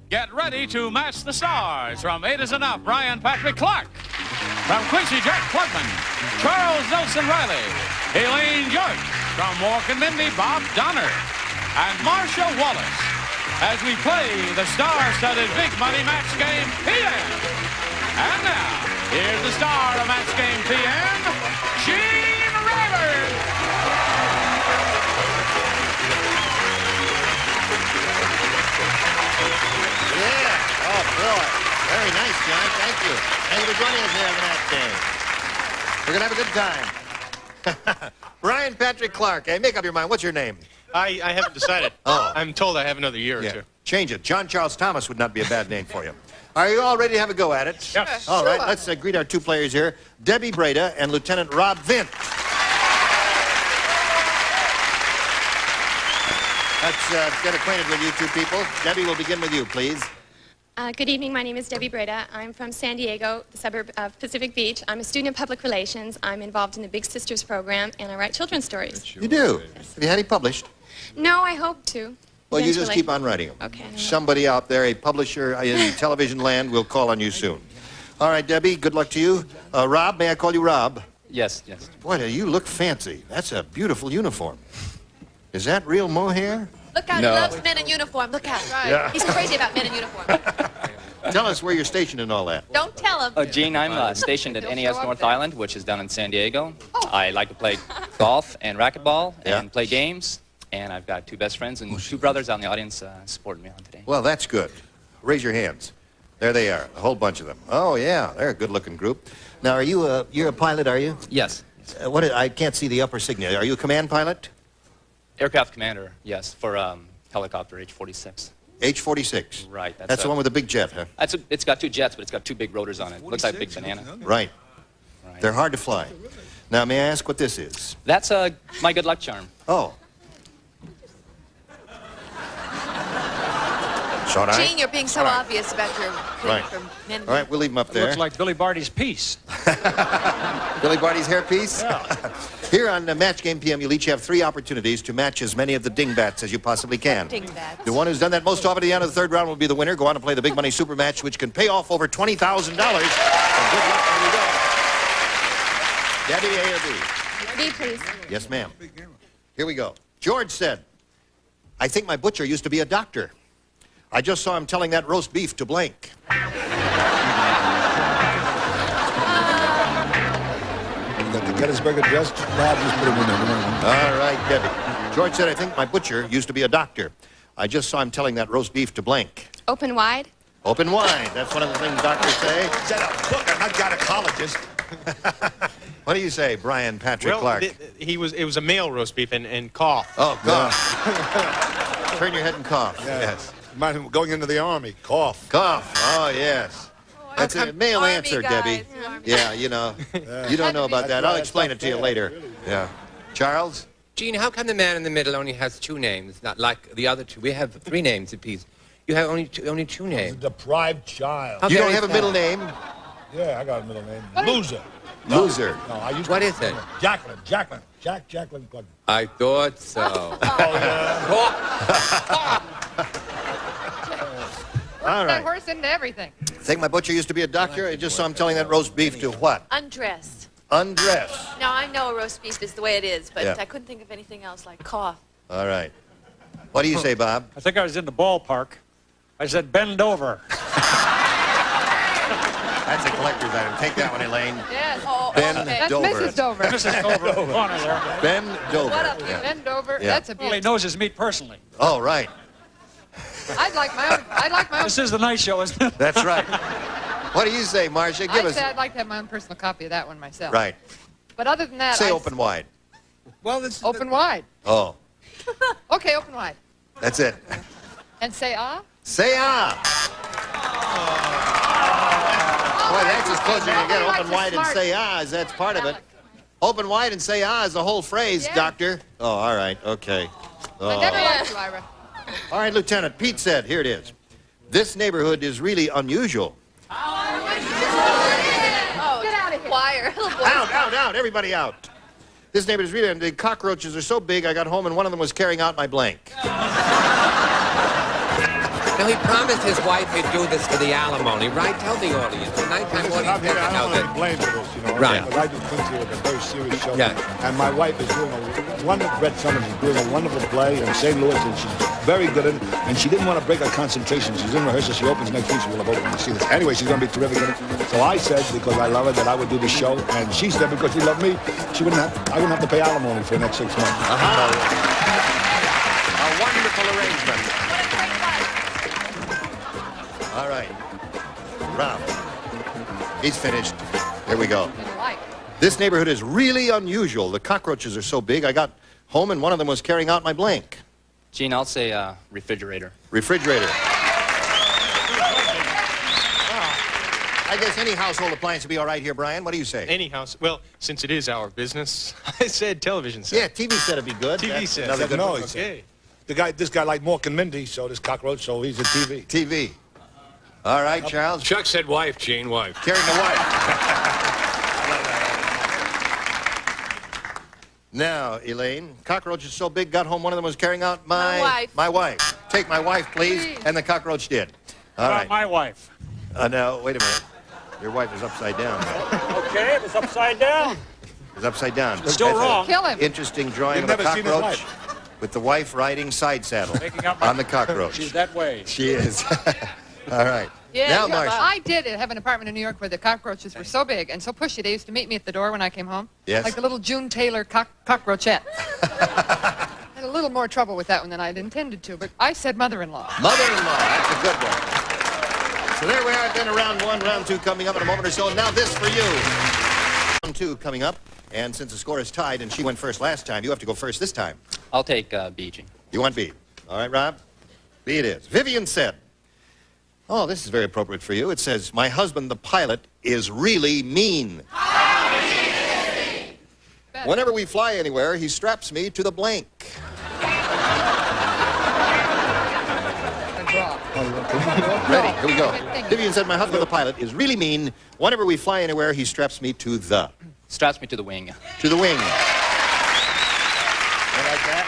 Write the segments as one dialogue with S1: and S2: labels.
S1: Get ready to match the stars. From 8 is Enough, Brian Patrick Clarke. From Quincy Jack Klugman, Charles Nelson Reilly. Elaine Joyce. From Mork and Mindy, Bob Donner. And Marcia Wallace. As we play the star-studded Big Money Match Game PM. And now, here's the star of Match Game PM, Gene Robert.
S2: Yeah. Oh, boy. Very nice, John. Thank you. Thank you for joining us here on the Match Game. We're going to have a good time. Brian Patrick Clarke. Hey, make up your mind. What's your name?
S3: I haven't decided.
S2: Oh.
S3: I'm told I have another year or two.
S2: Change it. John Charles Thomas would not be a bad name for you. Are you all ready to have a go at it?
S3: Yes.
S2: All right, let's greet our two players here, Debbie Breda and Lieutenant Rob Vint. Let's get acquainted with you two people. Debbie, we'll begin with you, please.
S4: Good evening. My name is Debbie Breda. I'm from San Diego, the suburb of Pacific Beach. I'm a student of public relations. I'm involved in the Big Sisters program, and I write children's stories.
S2: You do? Yes. Have you had any published?
S4: No, I hope to.
S2: Well,
S4: eventually.
S2: you just keep on writing them.
S4: Okay.
S2: Somebody out there, a publisher in television land, will call on you soon. All right, Debbie, good luck to you. Rob, may I call you Rob?
S5: Yes, yes.
S2: Boy, you look fancy. That's a beautiful uniform. Is that real mohair?
S6: Look out,
S5: No.
S6: he loves men in uniform. Look out. Right.
S2: Yeah.
S6: He's crazy about men in uniform.
S2: Tell us where you're stationed and all that.
S6: Don't tell him.
S5: Oh, Gene, I'm stationed at NES North Island, which is down in San Diego. I like to play golf and racquetball and play games. And I've got two best friends and two brothers out in the audience supporting me on today.
S2: Well, that's good. Raise your hands. There they are, a whole bunch of them. Oh, yeah, they're a good-looking group. Now, are you you're a pilot, are you?
S5: Yes.
S2: I can't see the upper signal. Are you a command pilot?
S5: Aircraft commander, yes, for helicopter H-46.
S2: H-46.
S5: Right.
S2: That's the one with the big jet, huh?
S5: It's got two jets, but it's got two big rotors on it. Looks like a big banana.
S2: Right. They're hard to fly. Now, may I ask what this is?
S5: That's my good luck charm.
S2: Oh. All right.
S6: Gene, you're being so obvious about your
S2: Right.
S6: from men.
S2: All right, we'll leave them up there.
S1: Looks like Billy Barty's piece.
S2: Billy Barty's hairpiece?
S1: Yeah.
S2: Here on Match Game PM, you'll each have 3 opportunities to match as many of the dingbats as you possibly can.
S6: Dingbats.
S2: The one who's done that most often at the end of the 3rd round will be the winner. Go on to play the Big Money Super Match, which can pay off over $20,000. So good luck when you go. Debbie, A or B?
S4: B, please.
S2: Yes, ma'am. Here we go. George said, I think my butcher used to be a doctor. I just saw him telling that roast beef to blank.
S7: Got the Gettysburg Address. Bob, just put it in there.
S2: All right, Debbie. George said, I think my butcher used to be a doctor. I just saw him telling that roast beef to blank.
S4: Open wide.
S2: Open wide. That's one of the things doctors say.
S7: Is that a book? I'm not gynecologist.
S2: What do you say, Brian Patrick Clarke?
S3: It was a male roast beef and cough.
S2: Oh, cough. Turn your head and cough. Yes.
S7: Imagine going into the Army. Cough.
S2: Cough. Oh, yes. That's a male
S6: Army
S2: answer,
S6: guys.
S2: Debbie.
S6: Army.
S2: Yeah, you know. You don't know about that. I'll explain it to you later. Yeah. Charles?
S8: Gene, how come the man in the middle only has 2 names, not like the other 2? We have 3 names apiece. You have only two
S7: He's a
S8: names.
S7: deprived child.
S8: How
S2: You don't
S8: very
S2: have a
S8: sad.
S2: middle name?
S7: Yeah, I got a middle name. Loser.
S2: Loser.
S7: No, I used
S8: What
S7: to.
S8: is it?
S7: Jacqueline. Jacqueline Klugman.
S8: I thought so.
S2: All right.
S9: Horse into everything.
S2: Think my butcher used to be a doctor? I just saw him telling that roast beef to what?
S6: Undressed.
S2: Undress.
S6: Now, I know a roast beef is the way it is, but
S2: Yeah.
S6: I couldn't think of anything else like cough.
S2: All right. What do you say, Bob?
S1: I think I was in the ballpark. I said, bend over.
S2: That's a collector's item. Take that one, Elaine.
S9: Yes.
S6: Oh,
S2: Ben
S6: okay.
S9: That's
S2: Dover.
S9: Mrs. Dover.
S1: Mrs. Dover in the corner there.
S2: Ben Dover.
S6: What up,
S2: Yeah.
S9: Bend over.
S2: Yeah.
S9: That's a
S1: Well, he
S9: beauty.
S1: knows his meat personally.
S2: Oh, right.
S9: I'd like my own.
S1: This is the night show, isn't it?
S2: That's right. What do you say, Marcia? Give us.
S9: I'd like to have my own personal copy of that one myself.
S2: Right.
S9: But other than that,
S2: Say open wide.
S8: Well, this
S9: Open wide.
S2: Oh,
S9: Okay, open wide.
S2: that's it.
S9: And say ah.
S2: Say ah. Boy, that's as close as you can get.
S9: Nobody
S2: Open
S9: likes a
S2: wide and
S9: smart-
S2: say ah, that's part of it. Open wide and say ah is the whole phrase,
S9: Yeah.
S2: Doctor. Oh, all right. Okay.
S9: I never
S2: Oh.
S9: liked you, Ira.
S2: All right, Lieutenant. Pete said, here it is. This neighborhood is really unusual.
S6: Oh,
S9: Get out of here.
S6: choir.
S2: Out. Everybody out. This neighborhood is really, and the cockroaches are so big, I got home and one of them was carrying out my blank.
S8: Now, he promised his wife he'd do this for the alimony, right? Tell the audience. The nighttime
S7: Listen,
S8: audience
S7: I'm here. I
S8: doesn't know
S7: don't want to
S8: that.
S7: be blamed for this, you know.
S8: Right.
S7: Because I do Quincy with a very serious show.
S8: Yeah.
S7: And my wife is doing a wonderful, Brett Summers is doing a wonderful play in St. Louis, and she's very good in it. And she didn't want to break her concentration. She's in rehearsal. She opens next week. She will have opened to see this. Anyway, she's going to be terrific in it. So I said, because I love her, that I would do the show. And she said, because she loved me, I wouldn't have to pay alimony for the next 6 months.
S2: A wonderful arrangement. All right. Rob. He's finished. Here we go. This neighborhood is really unusual. The cockroaches are so big. I got home and one of them was carrying out my blank.
S5: Gene, I'll say refrigerator.
S2: Refrigerator. I guess any household appliance would be all right here, Brian. What do you say?
S3: Any house. Well, since it is our business, I said television set.
S2: Yeah, TV set would be good.
S3: TV
S2: That's
S3: set.
S2: another good
S7: No,
S2: one.
S7: he said.
S3: Okay.
S7: This guy liked Mork and Mindy, so this cockroach, so he's a TV.
S2: TV. All right, Charles.
S10: Chuck said wife, Gene, wife.
S2: Carrying the wife. Now, Elaine, cockroach is so big, got home, one of them was carrying out
S6: My wife.
S2: My wife. Take my wife, please. And the cockroach did. All right.
S1: My wife.
S2: Now, wait a minute. Your wife is upside down.
S1: Okay, it was upside down.
S2: It's upside down.
S1: Still
S2: That's
S1: wrong.
S9: Kill him.
S2: Interesting drawing
S7: You've
S2: of a
S7: never seen his
S2: cockroach
S7: wife.
S2: with the wife riding side saddle
S1: Making up my-
S2: on the cockroach.
S1: She's that way.
S2: She is. All right.
S6: Yeah,
S2: now,
S6: you're
S2: Marcia.
S9: I did have an apartment in New York where the cockroaches were so big and so pushy. They used to meet me at the door when I came home.
S2: Yes.
S9: Like the little June Taylor cockroachette. Had a little more trouble with that one than I'd intended to, but I said mother-in-law.
S2: Mother-in-law. That's a good one. So there we are, then round one, round two coming up in a moment or so. Now this for you. Round two coming up. And since the score is tied and she went first last time, you have to go first this time.
S5: I'll take B, Gene.
S2: You want B. All right, Rob? B it is. Vivian said, oh, this is very appropriate for you. It says, my husband, the pilot, is really mean. Whenever we fly anywhere, he straps me to the blank. Ready? Here we go. Vivian said, my husband, the pilot, is really mean. Whenever we fly anywhere, he straps me to the...
S5: Straps me to the wing.
S2: To the wing. You like that?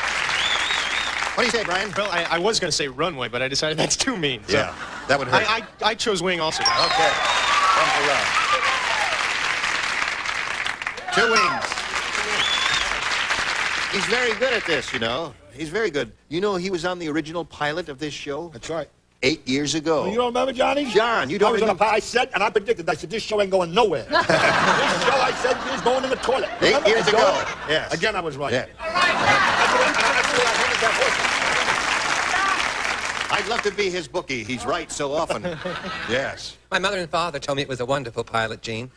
S2: What do you say, Brian?
S3: Well, I was going to say runway, but I decided that's too mean. So
S2: Yeah, that would hurt.
S3: I chose wing also.
S2: Okay. One for Rob. 2 wings. He's very good at this, you know. He's very good. You know, he was on the original pilot of this show
S7: That's right.
S2: 8 years ago.
S7: You don't remember, Johnny?
S2: John, you don't
S7: I was on
S2: remember?
S7: I said, and I predicted, I said, this show ain't going nowhere. This show, I said, is going in the toilet.
S2: 8
S7: Remember?
S2: years
S7: It's
S2: ago.
S7: going.
S2: Yes.
S7: Again, I was right.
S2: Yeah. I'd love to be his bookie. He's right so often. Yes.
S8: My mother and father told me it was a wonderful pilot, Gene.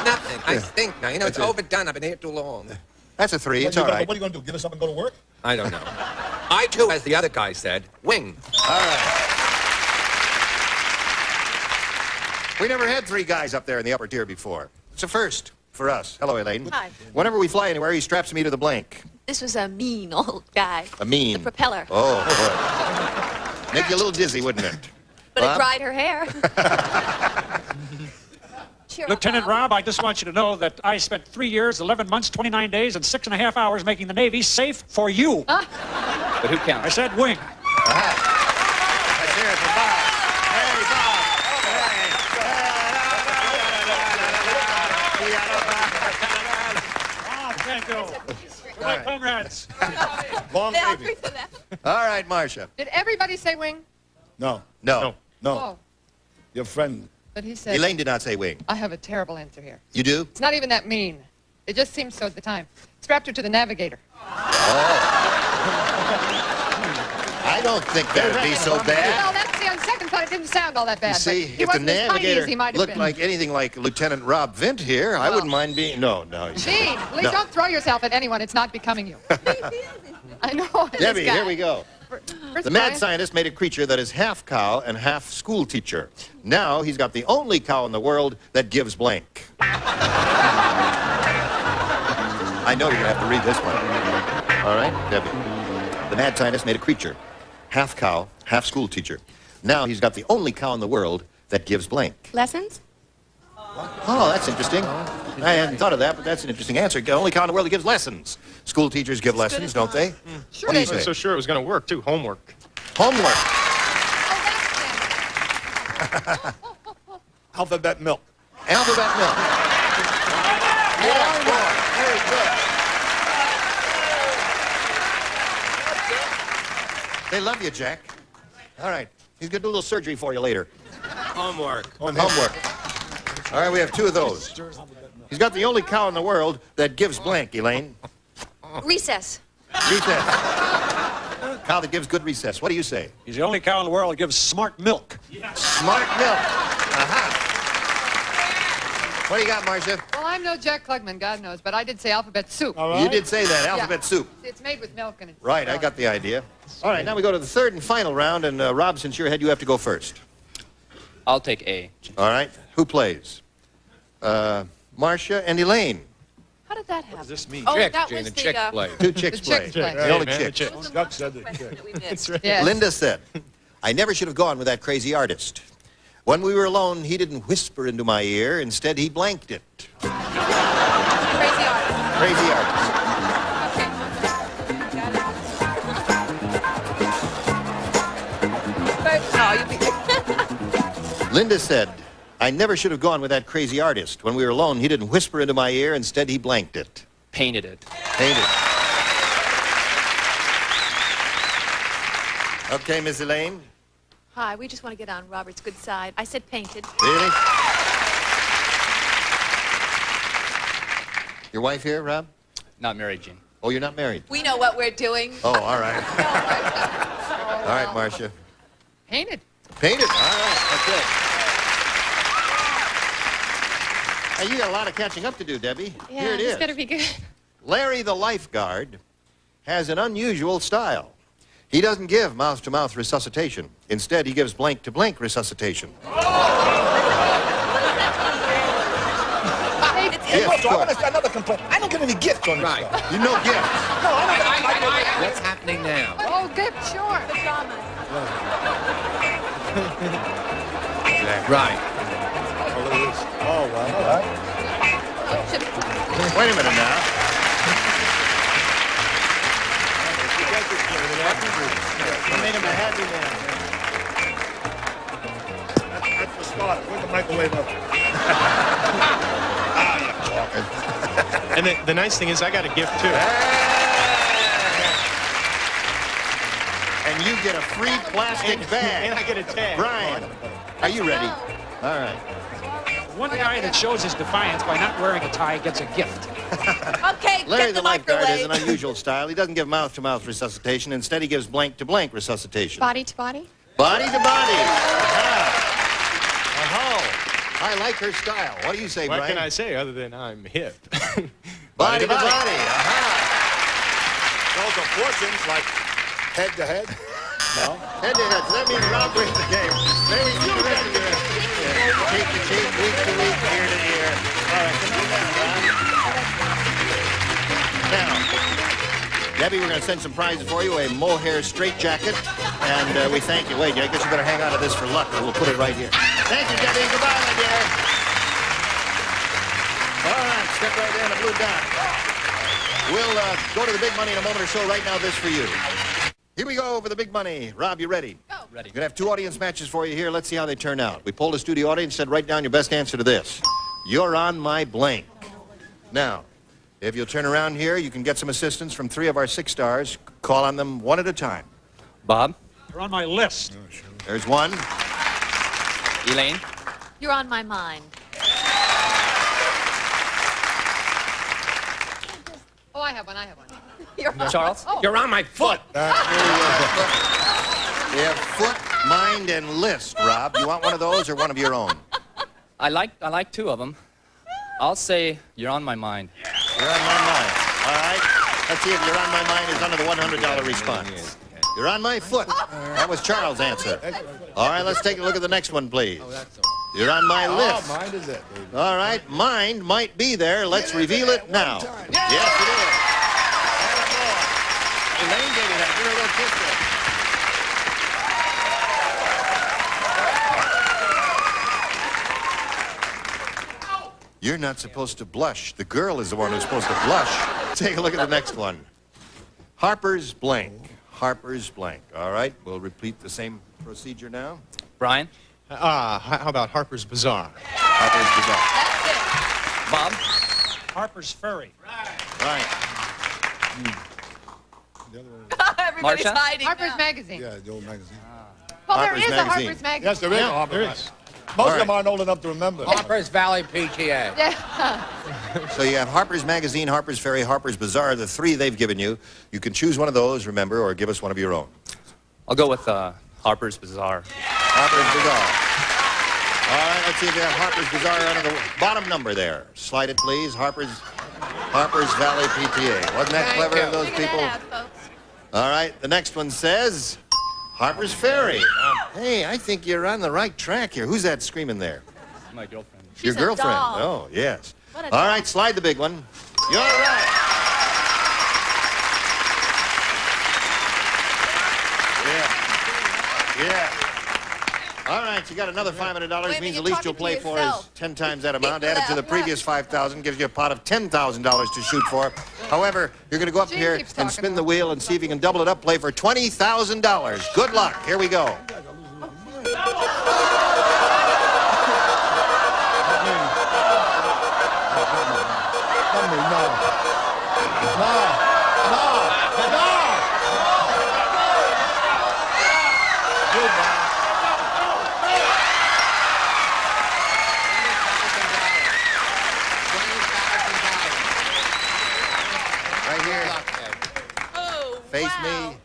S8: Nothing. I stink now. You know, it's
S2: That's it.
S8: overdone. I've been here too long.
S2: That's a 3. It's
S7: What
S2: all right.
S7: are you going to do? Get us up and go to work?
S8: I don't know. I, too, as the other guy said, wing.
S2: All right. We never had 3 guys up there in the upper tier before. It's a first for us. Hello, Elaine.
S6: Hi.
S2: Whenever we fly anywhere, he straps me to the blank.
S6: This was a mean old guy.
S2: A mean.
S6: The propeller.
S2: Oh, boy. Make you a little dizzy, wouldn't it?
S6: But
S2: Bob?
S6: it dried her hair. Cheer up,
S1: Lieutenant
S6: Bob.
S1: Rob, I just want you to know that I spent 3 years, 11 months, 29 days, and 6.5 hours making the Navy safe for you.
S5: But who
S1: I
S5: counts?
S1: said wing.
S2: Let's hear it for Bob. Hey,
S1: Oh, thank you. For my comrades.
S7: Long
S6: They all
S7: Navy.
S6: agree to that.
S2: Bob. All right, Marcia.
S9: Did everybody say wing?
S7: No,
S2: No.
S7: no.
S9: Oh,
S7: Your friend.
S9: but he said,
S2: Elaine did not say wing.
S9: I have a terrible answer here.
S2: You do?
S9: It's not even that mean. It just seemed so at the time. Strapped her to the navigator.
S2: I don't think that would be so bad.
S9: Well, that's the on second thought. It didn't sound all that bad.
S2: You see,
S9: but he
S2: if the
S9: wasn't as tiny
S2: navigator
S9: as he might have
S2: looked
S9: been.
S2: like anything like Lieutenant Rob Vint here, I wouldn't mind being... No.
S9: Gene, please
S2: No.
S9: don't throw yourself at anyone. It's not becoming you. I know.
S2: Debbie, here we go.
S9: First,
S2: The mad
S9: Brian.
S2: scientist made a creature that is half cow and half school teacher. Now he's got the only cow in the world that gives blank. I know you're going to have to read this one. All right, Debbie. The mad scientist made a creature, half cow, half school teacher. Now he's got the only cow in the world that gives blank.
S4: Lessons?
S2: Oh, that's interesting. I hadn't thought of that, but that's an interesting answer. The only cow in the world that gives lessons. School teachers give lessons, don't they?
S9: Sure
S2: What do you
S9: they
S2: say?
S3: So sure it was going to work, too. Homework.
S2: Homework.
S7: Alphabet milk.
S2: Alphabet milk. Yeah, boy. Very good. They love you, Jack. All right. He's going to do a little surgery for you later.
S8: Homework.
S2: Homework. All right, we have 2 of those. He's got the only cow in the world that gives blank, Elaine.
S6: Recess.
S2: Recess. Cow that gives good recess. What do you say?
S10: He's the only cow in the world that gives smart milk.
S2: Smart milk. Aha. What do you got, Marcia?
S9: Well, I'm no Jack Klugman, God knows, but I did say alphabet soup.
S7: All right.
S2: You did say that, alphabet soup.
S9: It's made with milk and it's...
S2: Right, I got the idea. All right, now we go to the 3rd and final round, and Rob, since you're ahead, you have to go first.
S5: I'll take A.
S2: All right, who plays? Marcia and Elaine.
S6: How did that happen?
S3: What does this mean?
S6: Oh,
S8: Chick,
S6: that
S8: Jane,
S6: was
S8: the chick play.
S2: 2 chicks
S9: The
S2: play.
S9: chicks play.
S2: The only
S3: man,
S2: chick.
S3: the chick.
S7: Scott said that.
S6: Question that we missed.
S9: Yes.
S2: Linda said, I never should have gone with that crazy artist. When we were alone, he didn't whisper into my ear. Instead, he blanked it.
S6: Crazy artist.
S2: Crazy artist. Linda said, I never should have gone with that crazy artist. When we were alone, he didn't whisper into my ear. Instead, he blanked it.
S5: Painted it.
S2: Painted. Okay, Miss Elaine.
S6: Hi, we just want to get on Robert's good side. I said painted.
S2: Really? Your wife here, Rob?
S5: Not married, Gene.
S2: Oh, you're not married?
S6: We know what we're doing.
S2: Oh, all right. All right, Marcia.
S9: Painted.
S2: Painted. All right, that's it. Hey, you got a lot of catching up to do, Debbie.
S4: Yeah,
S2: Here it
S4: this
S2: is.
S4: better be good.
S2: Larry the lifeguard has an unusual style. He doesn't give mouth-to-mouth resuscitation. Instead, he gives blank-to-blank resuscitation. Yes,
S7: So I
S2: go
S7: want
S2: ahead.
S7: to another complaint. I don't get any gifts on this
S8: Right.
S7: stuff.
S2: You know gifts.
S7: No, I don't.
S8: What's happening now?
S9: Oh, good, sure.
S6: The drama.
S8: Right.
S7: Oh, well, all right.
S2: Wait a minute now. You made him a happy man.
S7: That's the start. Where's the microwave oven?
S3: And the nice thing is I got a gift, too.
S2: And you get a free plastic bag.
S3: And I get a tag.
S2: Brian, are you ready? All right.
S10: One guy that shows his defiance by not wearing a tie gets a gift.
S6: Okay,
S2: Larry
S6: get
S2: the
S6: the
S2: lifeguard has
S6: microwave.
S2: an unusual style. He doesn't give mouth-to-mouth resuscitation. Instead, he gives blank-to-blank resuscitation.
S4: Body to body?
S2: Body to body. Oh, I like her style. What do you say,
S3: What
S2: Brian?
S3: can I say other than I'm hip?
S2: Body to body.
S7: Those are portions, like head to head. No?
S2: Head to head. So that means Rob wins the game. Maybe you the rest of your cheek to cheek, week to week, ear to ear. All right, come on down, Rob. Now, Debbie, we're going to send some prizes for you, a mohair straight jacket, and we thank you. Wait, I guess you better hang on to this for luck, or we'll put it right here. Thank you, Debbie. Goodbye, my dear. All right, step right there in the blue dot. We'll go to the big money in a moment or so. Right now, this for you. Here we go for the big money. Rob, you ready?
S6: Go.
S5: Ready.
S2: We're going to have 2 audience matches for you here. Let's see how they turn out. We polled a studio audience, said write down your best answer to this. You're on my blank. Now, if you'll turn around here, you can get some assistance from 3 of our 6 stars. Call on them one at a time.
S5: Bob.
S10: You're on my list.
S2: There's one.
S5: Elaine.
S6: You're on my mind.
S9: Oh, I have one.
S6: You're on.
S5: Charles.
S8: You're on my foot.
S2: We have foot, mind, and list, Rob. You want one of those or one of your own?
S5: I like 2 of them. I'll say you're on my mind.
S2: You're on my mind. All right. Let's see if you're on my mind is under the $100 response. You're on my foot. That was Charles' answer. All right, let's take a look at the next one, please. You're on my list.
S7: Oh, mine is it, baby.
S2: All right, mind might be there. Let's reveal it now. Yes, it is. Attaboy. Elaine gave you that. Give her a little kiss there. You're not supposed to blush. The girl is the one who's supposed to blush. Take a look at the next one. Harper's blank. Harper's blank. All right, we'll repeat the same procedure now.
S5: Brian?
S3: How about Harper's Bazaar?
S2: Harper's Bazaar.
S5: Bob?
S10: Harper's Ferry.
S2: Right.
S6: Everybody's
S5: Marcia?
S6: hiding
S9: Harper's
S6: now.
S9: Magazine.
S7: Yeah, the old magazine.
S9: Well,
S2: Harper's
S9: there is
S2: Magazine.
S9: a Harper's Magazine.
S7: Yes, there is a Harper's
S3: there
S7: Magazine.
S3: is.
S7: Most
S2: All
S7: of them aren't old enough to remember.
S8: Harper's Valley PTA.
S9: Yeah.
S2: So you have Harper's Magazine, Harper's Ferry, Harper's Bazaar, the three they've given you. You can choose one of those, remember, or give us one of your own.
S5: I'll go with Harper's Bazaar.
S2: Harper's Bazaar. All right, let's see if you have Harper's Bazaar under the bottom number there. Slide it, please. Harper's Valley PTA. Wasn't that clever of those
S6: Figure
S2: people?
S6: that out, folks.
S2: All right, the next one says Harper's Ferry. Hey, I think you're on the right track here. Who's that screaming there?
S5: My girlfriend.
S2: Your
S6: She's a
S2: girlfriend.
S6: doll.
S2: Oh, yes.
S6: What a
S2: All
S6: doll.
S2: right, slide the big one. You're right. Yeah. All right, you got another $500.
S6: Wait,
S2: Means the
S6: you're
S2: least you'll
S6: talking
S2: play
S6: to
S2: for is
S6: yourself.
S2: 10 times that amount.
S6: Keep
S2: Add it to the
S6: that.
S2: previous 5,000, gives you a pot of $10,000 to shoot for. However, you're going to go up
S9: Gene
S2: here
S9: keeps
S2: and
S9: talking
S2: spin the
S9: about
S2: wheel and see if you can double it up. Play for $20,000. Good luck. Here we go. Right here.
S6: Oh,
S2: Face
S6: wow.
S2: me.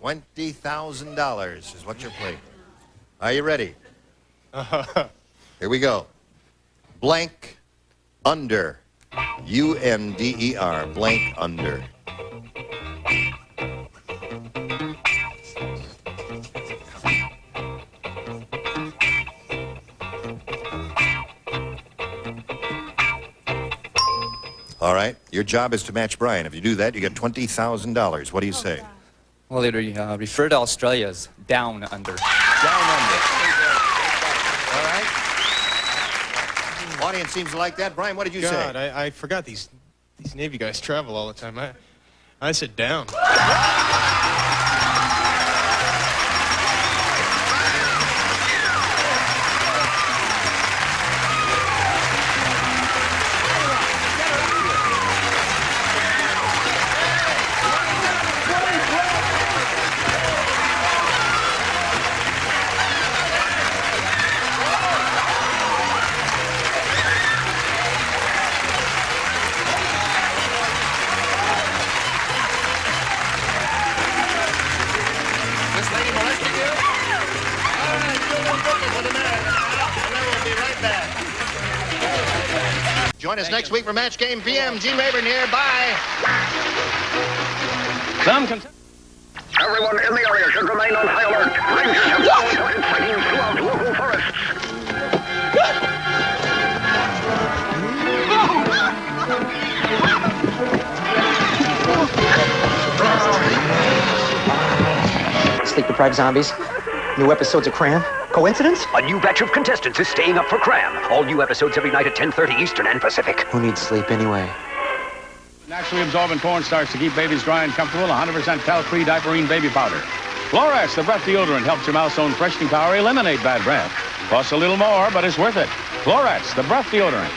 S2: $20,000 is what you're playing. Are you ready? Here we go. Blank under. U-N-D-E-R. Blank under. All right. Your job is to match Brian. If you do that, you get $20,000. What do you say?
S5: Well, they refer to Australia as down under.
S2: Down under. All right. Audience seems to like that. Brian, what did you
S3: God,
S2: say?
S3: I forgot these Navy guys travel all the time. I said down.
S2: This lady molested you? All right, you'll do booking for the man. And then we'll be right back. Join us next week for Match Game PM. Gene Rayburn here. Bye.
S11: Everyone in the area should remain on high alert. Rangers have reported sightings throughout local forests.
S12: Sleep-deprived zombies. New episodes of Cram. Coincidence?
S11: A new batch of contestants is staying up for Cram. All new episodes every night at 10:30 Eastern and Pacific.
S12: Who needs sleep anyway?
S1: Naturally absorbent cornstarch to keep babies dry and comfortable. 100% talc-free diaperine baby powder. Flores, the breath deodorant, helps your mouth's own freshening power eliminate bad breath. Costs a little more, but it's worth it. Flores, the breath deodorant.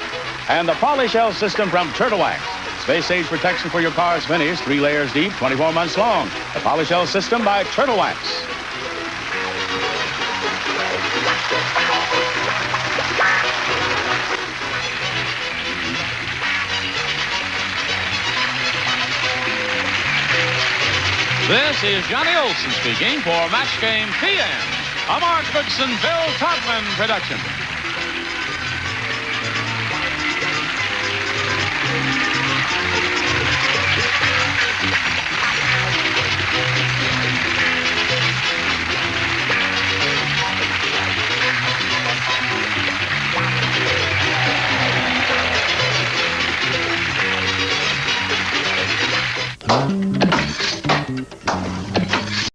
S1: And the Polyshell system from Turtle Wax. Space age protection for your car's finish, 3 layers deep, 24 months long. The Polyshell system by Turtle Wax. This is Johnny Olson speaking for Match Game PM, a Mark Goodson, Bill Todman production.